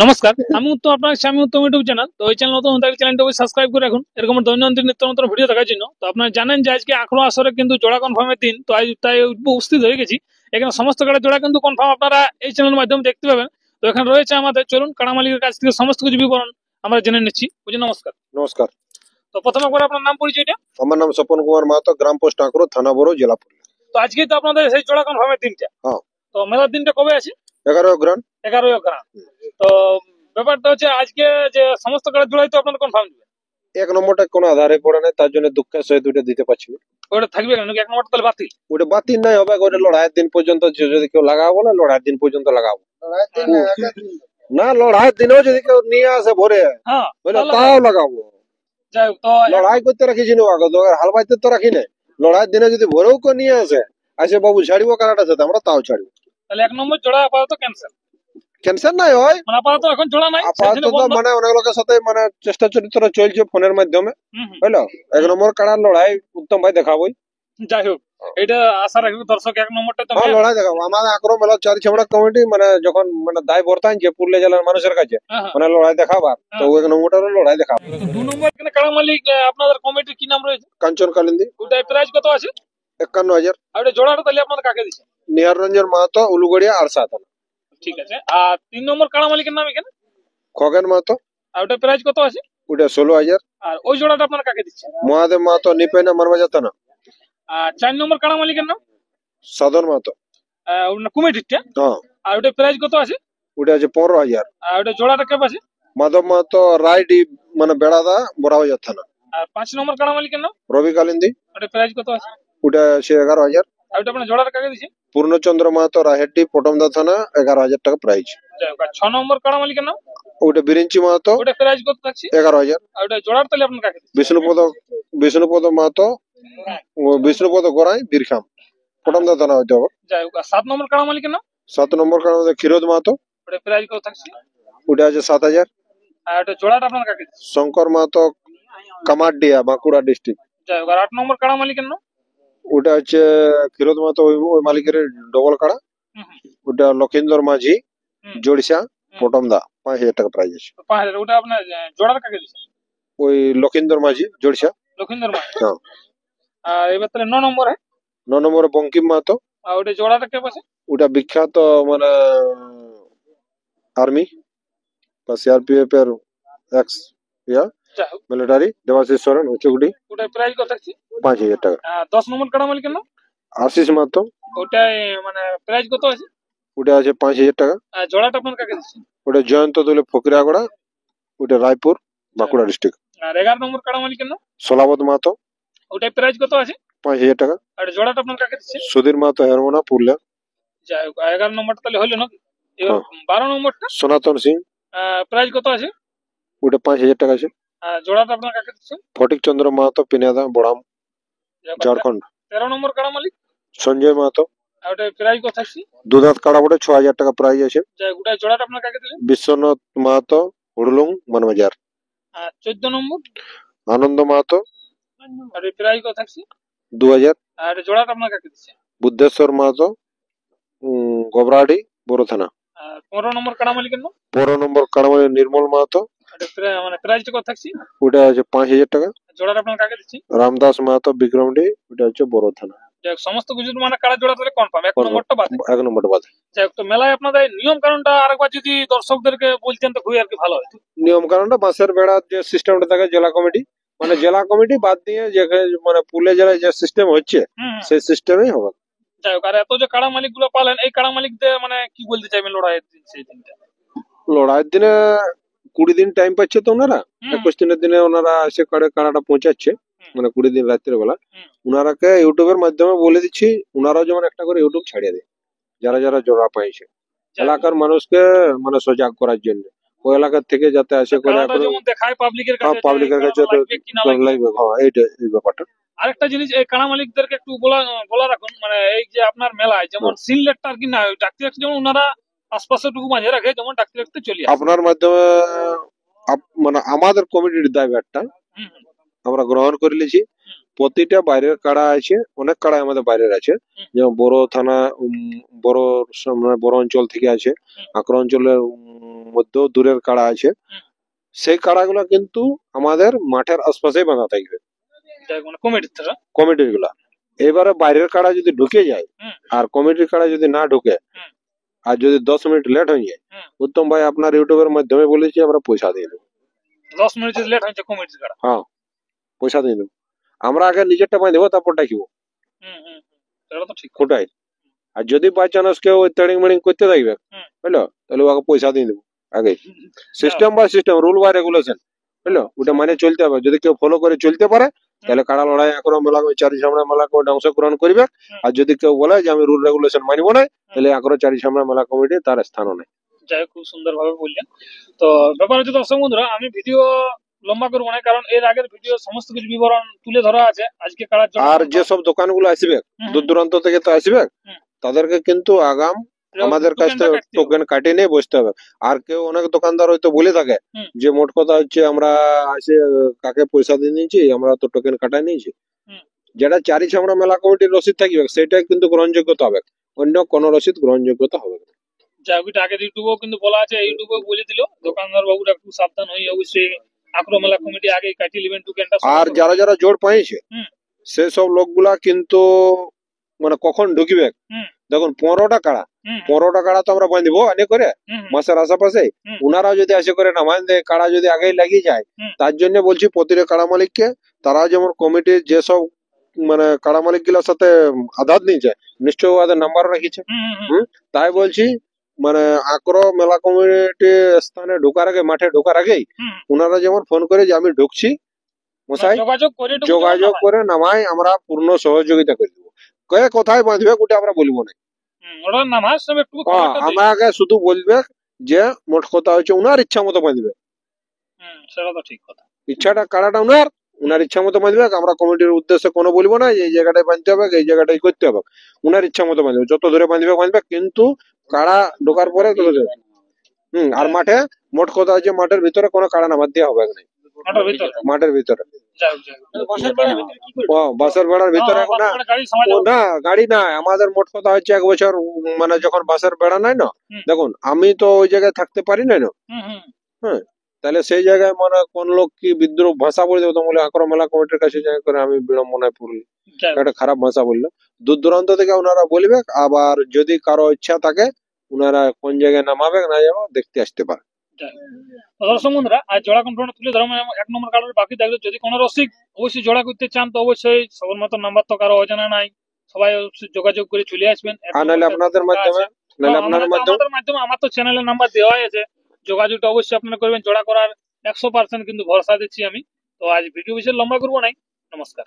নমস্কার, আমি উত্তম, আপনার স্বামী উত্তম ইউটিউব চ্যানেল। তো এই চ্যানেল নতুন থাকলে চ্যানেলটাকে সাবস্ক্রাইব করে রাখুন এরকম দৈনন্দিন নিত্য নতুন ভিডিও দেখার জন্য। তো আপনারা জানেন যে আজকে আঁকড়ো আসরে কিন্তু জোড়া কনফার্মের দিন, তো তাই উপস্থিত হয়ে গেছি। এখানে সমস্ত কাটা জোড়া কিন্তু কনফার্ম আপনারা এই চ্যানেলের মাধ্যমে দেখতে পাবেন। তো এখানে রয়েছে আমাদের, চলুন কাড়া মালিকের কাছ থেকে সমস্ত কিছু বিবরণ আমরা জেনে নিচ্ছি। বুঝি, নমস্কার। নমস্কার। তো প্রথমে করে আপনার নাম পরিচয়টা। আমার নাম স্বপন কুমার মাহাতো, গ্রাম পোস্ট আঁকড়ো, থানা বড়, জেলা পুরুলিয়া। তো আজকে তো আপনাদের সেই জোড়া কনফার্মের দিনটা। হ্যাঁ। তো মেলার দিনটা কবে আছে? 11 অগ্রহায়ণ। 11 অগ্রহায়ণ। তো ব্যাপারটা হচ্ছে আজকে যে সমস্ত কাটা জোড়াই তো আপনারা কনফার্ম দিবেন। এক নম্বরটা কোনো আধারে পড়ে নাই, তার জন্য দুঃখের সহিত দুইটা দিতে পারছি না। ওটা থাকবে কেন? এক নম্বরটা তাহলে বাতিল। ওটা বাতিল নাই হবে, ওটা লড়াইয়ের দিন পর্যন্ত যদি কেউ লাগাবো বলে লড়াইয়ের দিন পর্যন্ত লাগাবো না। লড়াইয়ের দিনেও যদি কেউ নিয়ে আসে ভরে তাও লাগাবো। যাই হোক, তো লড়াই করতে রাখিছি না, হাল বাইতে তো রাখি না। লড়াইয়ের দিনে যদি ভরেও কেউ নিয়ে আসে বাবু ছাড়িবো কারাটা সাথে, আমরা তাও ছাড়বো। তাহলে এক নম্বর জোড়া আপাতত ক্যান্সেল। ক্যান্সার নাই হয়, মানে আপাতত এখন জোড়া নাই, আপাতত মানে অনেক লোকের সাথে মানে চেষ্টা চরিত্র চলছে ফোনের মাধ্যমে। বুঝলো, এক নম্বর কাড়ার লড়াই উত্তম ভাই দেখাবোই। যাই হোক, এটা আশা রাখবো দর্শক এক নম্বরটা তো লড়াই দেখাবো। আমাদের আঁকড়ো মেলা চারি ছামড়া কমিটি মানে যখন মানে দায় বর্তান যে পুরুলিয়া জেলার মানুষের কাছে মানে লড়াই দেখাবার, তো এক নম্বরটারও লড়াই দেখাবো। 2 নম্বর কাড়া মালিক আপনাদের কমিটির কি নাম রয়েছে? কাঞ্চন কালিন্দী। ওটার প্রাইস কত আছে? 51,000। আর ওটা জোড়াটা তাহলে আপনারা কাকে দিচ্ছেন? নিহার রঞ্জন মাহাতো, উলুগড়িয়া আর সাতানা। ঠিক আছে। আর 3 নম্বর কাড়া মালিকের নাম এখানে? খগেন মাহাতো। আর ওটার প্রাইস কত আছে? ওটা 16,000। আর ওই জোড়াটা আপনারা কাকে দিচ্ছেন? মহাদেব মাহাতো, নিপেনা মারবাজা থানা। আর 4 নম্বর কাড়া মালিকের নাম? সাধন মাহাতো। কমিটিটা? হ্যাঁ। আর ওটার প্রাইস কত আছে? ওটা আছে 15,000। আর ওটা জোড়াটা কে আছে? মাধব মাহাতো, রাইডি মানে বেড়াদা, বড়াবাজার থানা। আর 5 নম্বর কাড়া মালিকের নাম? রবি কালিন্দী। ওটার প্রাইস কত আছে? ওটা আছে 11,000। আর ওটা আপনার জোড়াটা কাকে দিচ্ছেন? পূর্ণচন্দ্র মাহাতো, রাহেড্ডি, পটমদা থানা, 11,000 টাকা প্রাইজ। 6 নম্বর কাড়া মালিকের নাম? ওটা বিরিঞ্চি মাহাতো। ওটা প্রাইস কত থাকছে? 11,000। আর ওটা জোড়ার তাহলে আপনার কাকে দিচ্ছেন? বিষ্ণুপদ মাহাতো, বিষ্ণুপদ গোড়াই, বীরখাম, পটমদা থানা হইতে হবে। যাই হোক, 7 নম্বর কাড়া মালিকের নাম? 7 নম্বর কারণ ক্ষীরোদ মাহাতো। ওটা প্রাইস কত থাকছে? ওটা আছে 7,000। আর ওটা জোড়াটা আপনার কাকে দিচ্ছেন? শঙ্কর মাহাতো, কামারডিয়া, বাঁকুড়া ডিস্ট্রিক্ট। যাই হোক, আর 8 নম্বর কাড়া মালিকের নাম? ওটা হচ্ছে ক্ষীরোদ মাহাতো, ওই মালিকের ডবল কাড়া। ওটা লক্ষিন্দর মাঝি, জড়িসা, পটমদা, 5,000 টাকা প্রাইজ আছে। 5,000। ওটা আপনার জোড়ার কাকে দিচ্ছেন? ওই লক্ষিন্দর মাঝি, জড়িসা। লক্ষিন্দর মাঝি। হ্যাঁ। আর এবার তাহলে 9 নম্বরে? 9 নম্বরে বঙ্কিম মাহাতো। আর ওটা জোড়াটা কে আছে? ওটা বিখ্যাত মানে আর্মি বা সিআরপিএফ এর এক্স মিলিটারি দেবাশিস সরেন, উচ্চগুটি। ওটা প্রাইস কত থাকছে? 5,000 টাকা। 10 নম্বর কাড়া মালিকের নাম? আশিস মাহাতো। ওটাই মানে প্রাইস কত আছে? ওটা আছে 5,000 টাকা। আর জোড়াটা আপনার কাকে দিচ্ছেন? ওটা জয়ন্ত দলে ফকিরাগড়া, ওটা রায়পুর, বাঁকুড়া ডিস্ট্রিক্ট। আর 11 নম্বর কাড়া মালিকের নাম? সোলাবত মাহাতো। ওটাই প্রাইস কত আছে? 5,000 টাকা। আর জোড়াটা আপনার কাকে দিচ্ছেন? সুধীর মাহাতো, হেরমোনা, পুরুলিয়া। যাই হোক, 11 নম্বরটা তাহলে হলো না। এবার 12 নম্বরটা? সনাতন সিং। প্রাইস কত আছে? ওটা 5,000 টাকা আছে। আর জোড়াটা আপনার কাকে দিচ্ছেন? ফটিক চন্দ্র মাহাতো, পিনাদা, বড়াম, ঝাড়খণ্ড। 13 নম্বর কাড়া মালিক? সঞ্জয় মাহাতো। আর ওটা প্রাইস কত আছে? দুধাত কাড়া বটে, 6,000 টাকা প্রাইজ আছে। যাই হোক, ওটা জোড়াটা আপনার কাকে দিলেন? বিশ্বনাথ মাহাতো, হুড়লুং, মানবাজার। আর 14 নম্বর? আনন্দ মাহাতো। আর প্রাইস কত আছে? 2,000। আর জোড়াটা আপনার কাকে দিচ্ছেন? বুদ্ধেশ্বর মাহাতো, গোবরাহাটি, বড় থানা। আর 15 নম্বর কাড়া মালিকের নাম? 15 নম্বর কাড়ামালি নির্মল মাহাতো। মানে প্রাইসটা কত থাকছে? ওটা আছে 5,000 টাকা। জোড়াটা আপনার কাকে দিচ্ছেন? রামদাস মাহাতো, বিক্রমডি, ওটা হচ্ছে বড় থানা। যাই হোক, সমস্ত কিছু মানে কাড়া জোড়া তাহলে কনফার্ম, 1 নম্বরটা বাদ। 1 নম্বরটা বাদ। যাই হোক, তো মেলায় আপনাদের নিয়ম কানুনটা আরেকবার যদি দর্শকদেরকে বলতেন তো খুবই আর কি ভালো হতো। নিয়ম কানুনটা বাঁশের বেড়ার যে সিস্টেমটা থাকে জেলা কমিটি, মানে জেলা কমিটি বাদ দিয়ে যে মানে পুরুলিয়া জেলায় যে সিস্টেম হচ্ছে সেই সিস্টেমেই হবে। যাই হোক, আর এত যে কাড়া মালিক গুলো পালেন, এই কাড়া মালিকদের মানে কি বলতে চাইবেন লড়াইয়ের দিন, সেই দিনটা? লড়াইয়ের দিনে 20 দিন টাইম পাচ্ছে তো ওনারা, 21 দিনের দিনে ওনারা এসে কাড়াটা পৌঁছাচ্ছে, মানে 20 দিন রাত্রের বেলা। ওনারাকে ইউটিউবের মাধ্যমে বলে দিচ্ছি, ওনারাও যেমন একটা করে ইউটিউব ছাড়িয়ে দেয় যারা যারা জোড়া পাইছে, এলাকার মানুষকে মানে সজাগ করার জন্য। ওই এলাকার থেকে যাতে আসে করে পাবলিকের কাছে এই ব্যাপারটা। আরেকটা জিনিস, এই কাড়া মালিকদেরকে একটু বলা রাখুন, মানে এই যে আপনার মেলায় যেমন সিনলেটটা আর কি না, ডাক্তার রাখতে যেমন ওনারা আশপাশে টুকু মাঝে রাখে, যেমন ডাক্তার রাখতে চলে আপনার মাধ্যমে মানে আমাদের কমিটির দায়ভারটা আমরা গ্রহণ করে নিয়েছি। প্রতিটা বাইরের কাড়া আছে, অনেক কাড়া আমাদের বাইরের আছে, যেমন বড় থানা, বড় অঞ্চল থেকে আছে, আঁকড়া অঞ্চলের মধ্যে দূরের কাড়া আছে, সেই কাড়াগুলো কিন্তু আমাদের মাঠের আশপাশেই বাঁধা থাকবে, কমিটির গুলা। এবারে বাইরের কাড়া যদি ঢুকে যায় আর কমিটির কাড়া যদি না ঢুকে আর যদি 10 মিনিট লেট হয়ে যায়, উত্তম ভাই আপনার ইউটিউবের মাধ্যমে বলেছি আমরা পয়সা দিয়ে দেবো। 10 মিনিট যদি লেট হয়েছে কমিটির কাড়া, হ্যাঁ পয়সা দিয়ে দেবো। আমরা আগে নিজেরটা বাঁধবো, তারপর ডাকিব, সেটা তো ঠিক। ওটাই। আর যদি বাই চান্স কেউ তেড়িং মেড়িং করতে থাকবে, বুঝলো, তাহলে ওকে পয়সা দিয়ে দেবো আগে। সিস্টেম বা সিস্টেম, রুল বা রেগুলেশন, বুঝলো, ওটা মানে চলতে হবে। যদি কেউ ফলো করে চলতে পারে তাহলে কাড়া লড়াই এখন মেলা চারি সামনে মেলা কমিটি অংশগ্রহণ করবে। আর যদি কেউ বলে যে আমি রুল রেগুলেশন মানব না, তাহলে এখন চারি সামনে মেলা কমিটি তার স্থানও নেই। যাই হোক, খুব সুন্দর ভাবে বললেন। তো ব্যাপার হচ্ছে দর্শক বন্ধুরা, আমি ভিডিও লম্বা করবো না, কারণ এর আগের ভিডিও সমস্ত কিছু বিবরণ তুলে ধরা আছে। আজকে কাড়ার জন্য আর যেসব দোকানগুলো আসবে দূর দূরান্ত থেকে তো আসবে, তাদেরকে কিন্তু আগাম আমাদের কাছ থেকে টোকেন কাটিয়ে নিয়ে বসতে হবে। আর কেউ অনেক দোকানদার হয়তো বলে থাকে যে মোট কথা হচ্ছে আমরা আসে কাকে পয়সা দিয়ে নিয়েছি, আমরা তো টোকেন কাটাই নিয়েছি। যেটা চারি চামড়া মেলা কমিটির রসিদ থাকবে সেটাই কিন্তু গ্রহণযোগ্যতা হবে, অন্য কোন রসিদ গ্রহণযোগ্যতা হবে না। যাই হোক, আগে ইউটিউবেও কিন্তু বলা আছে, ইউটিউবেও বলে দিল দোকানদার বাবুরা একটু সাবধান হয়ে অবশ্যই আগ্রহ মেলা কমিটি আগে কাটিয়ে নেবেন টোকেনটা। আর যারা যারা জোর পাইছে সেসব লোকগুলা কিন্তু মানে কখন ঢুকিবে, দেখুন 15টা কাড়া, 15টা কাড়া তো আমরা বাঁধবো আনে করে মাসের আশেপাশে। উনারাও যদি আসে করে না বাঁধে, কাড়া যদি আগেই লাগিয়ে যায়, তার জন্য বলছি প্রতিটা কাড়া মালিককে, তারা যেমন কমিটির যেসব মানে কাড়া মালিক গুলোর সাথে আধার নিয়েছে, নিশ্চয় ওদের নাম্বার রেখেছে। তাই বলছি মানে আগ্রহ মেলা কমিটি স্থানে ঢোকার আগে, মাঠে ঢোকার আগেই ওনারা যেমন ফোন করে যে আমি ঢুকছি মশাই, যোগাযোগ করে নামাই, আমরা পূর্ণ সহযোগিতা করে দেবো। কে কোথায় বাঁধবে ওটা আমরা বলবো না, আমাকে শুধু বলবে যে মোট কথা হচ্ছে উনার ইচ্ছা মতো বাঁধবে। সেটা তো ঠিক কথা, ইচ্ছাটা কাড়াটা উনার ইচ্ছা মতো বাঁধবে। আমরা কমিটির উদ্দেশ্যে কোনো বলবো না যে এই জায়গাটায় বাঁধতে হবে, এই জায়গাটাই করতে হবে। উনার ইচ্ছা মতো বাঁধবে, যত ধরে বাঁধবে, কিন্তু কাড়া ঢোকার পরে তত ধরে। আর মাঠে মোট কথা হচ্ছে মাঠের ভিতরে কোনো কাড়া নামার দেওয়া হবে না, মাঠের ভিতরে। বাসের বেড়ার ভিতরে না, গাড়ি না। আমাদের মোট কথা হচ্ছে 1 বছর মানে যখন বাসের বেড়া নাই না, দেখুন আমি তো ওই জায়গায় থাকতে পারি না, হ্যাঁ, তাহলে সেই জায়গায় মানে কোন লোক কি বিদ্রুপ ভাষা বলে দেবো, বলে আক্রম মেলা কমিটির কাছে যাই করে আমি বিড়ম্বনায় পড়লি, একটা খারাপ ভাষা বললো। দূর দূরান্ত থেকে ওনারা বলবে। আবার যদি কারো ইচ্ছা থাকে ওনারা কোন জায়গায় নামাবে না যাবো দেখতে আসতে পারে। দর্শক বন্ধুরা, আজ জোড়া কনফার্ম তুলে ধরলাম 1 নম্বর কার্ডের বাকি থাকলে, যদি কোনো রসিক অবশ্যই জোড়া করতে চান তো অবশ্যই সবার মতো নাম্বার তো কারো অজানা নাই, সবাই যোগাযোগ করে চলে আসবেন। আপনাদের মাধ্যমে, আমার তো চ্যানেলের নাম্বার দেওয়াই আছে, যোগাযোগটা অবশ্যই আপনারা করবেন। জোড়া করার 100% কিন্তু ভরসা দিচ্ছি আমি। তো আজ ভিডিও বেশি লম্বা করবো নাই, নমস্কার।